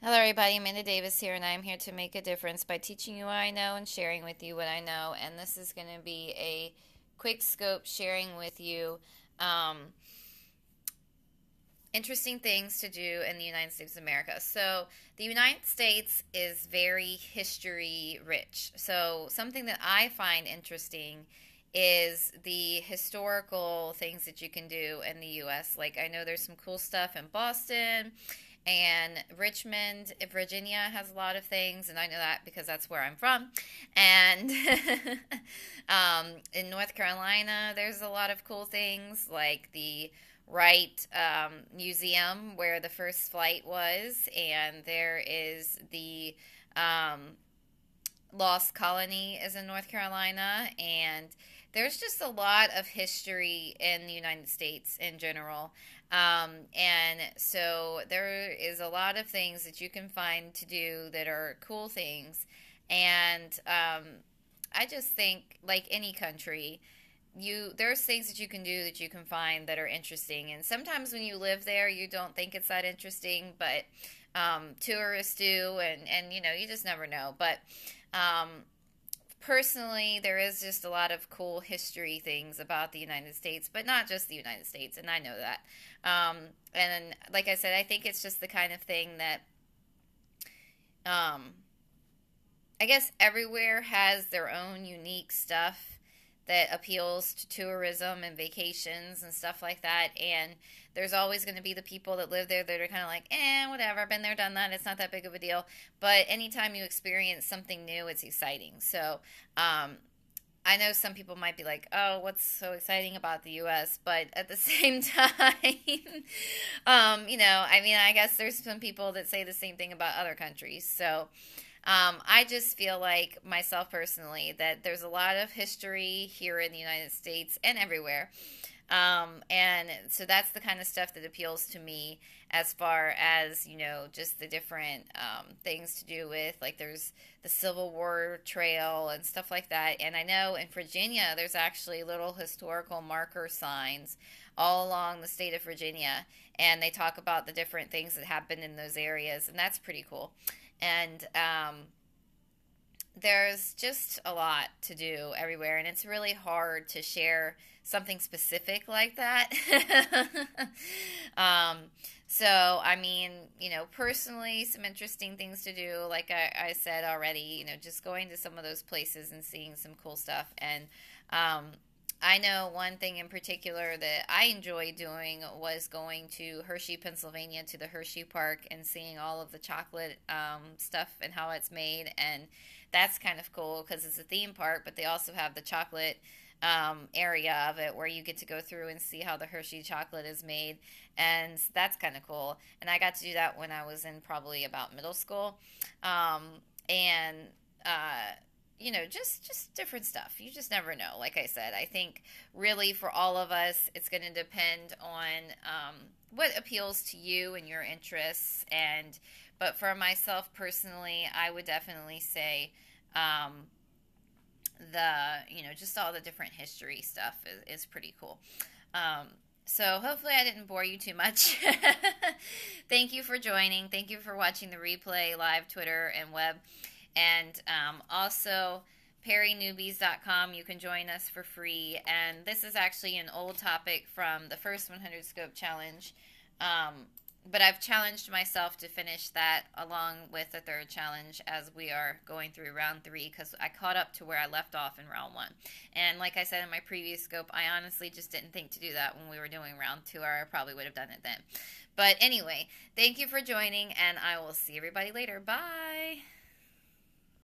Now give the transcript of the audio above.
Hello, everybody. Amanda Davis here, and I'm here to make a difference by teaching you what I know and sharing with you what I know. And this is going to be a quick scope sharing with you um, interesting things to do in the United States of America. So, the United States is very history rich. So, something that I find interesting is the historical things that you can do in the US. Like, I know there's some cool stuff in Boston and Richmond, Virginia has a lot of things, and I know that because that's where I'm from. And in North Carolina, there's a lot of cool things like the Wright Museum where the first flight was, and there is the um, Lost Colony is in North Carolina, and there's just a lot of history in the United States in general. And so there is a lot of things that you can find to do that are cool things. And I just think, like any country, there's things that you can do that you can find that are interesting. And sometimes when you live there, you don't think it's that interesting, but tourists do, and you just never know. But um, personally, there is just a lot of cool history things about the United States, but not just the United States, and I know that. And like I said, I think it's just the kind of thing that um, I guess everywhere has their own unique stuff that appeals to tourism and vacations and stuff like that. And there's always going to be the people that live there that are kind of like, whatever, been there, done that. It's not that big of a deal. But anytime you experience something new, it's exciting. So, I know some people might be like, oh, what's so exciting about the US? But at the same time, I mean, I guess there's some people that say the same thing about other countries. So, I just feel like myself personally that there's a lot of history here in the United States and everywhere. And so that's the kind of stuff that appeals to me as far as, just the different things to do with, like, there's the Civil War Trail and stuff like that. And I know in Virginia, there's actually little historical marker signs all along the state of Virginia. And they talk about the different things that happened in those areas. And that's pretty cool. And there's just a lot to do everywhere, and it's really hard to share something specific like that. um, so, I mean, personally, some interesting things to do, like I said already, just going to some of those places and seeing some cool stuff. And um, I know one thing in particular that I enjoyed doing was going to Hershey, Pennsylvania, to the Hershey Park and seeing all of the chocolate stuff and how it's made. And that's kind of cool because it's a theme park, but they also have the chocolate area of it where you get to go through and see how the Hershey chocolate is made. And that's kind of cool. And I got to do that when I was in probably about middle school. Um, and just different stuff. You just never know. Like I said, I think really for all of us, it's going to depend on what appeals to you and your interests. And but for myself personally, I would definitely say um, just all the different history stuff is pretty cool. Um, so hopefully I didn't bore you too much. Thank you for joining. Thank you for watching the replay live, Twitter, and web. And also, perrynewbies.com. You can join us for free. And this is actually an old topic from the first 100 Scope Challenge. But I've challenged myself to finish that along with the third challenge as we are going through round 3 because I caught up to where I left off in round 1. And like I said in my previous scope, I honestly just didn't think to do that when we were doing round 2, or I probably would have done it then. But anyway, thank you for joining, and I will see everybody later. Bye.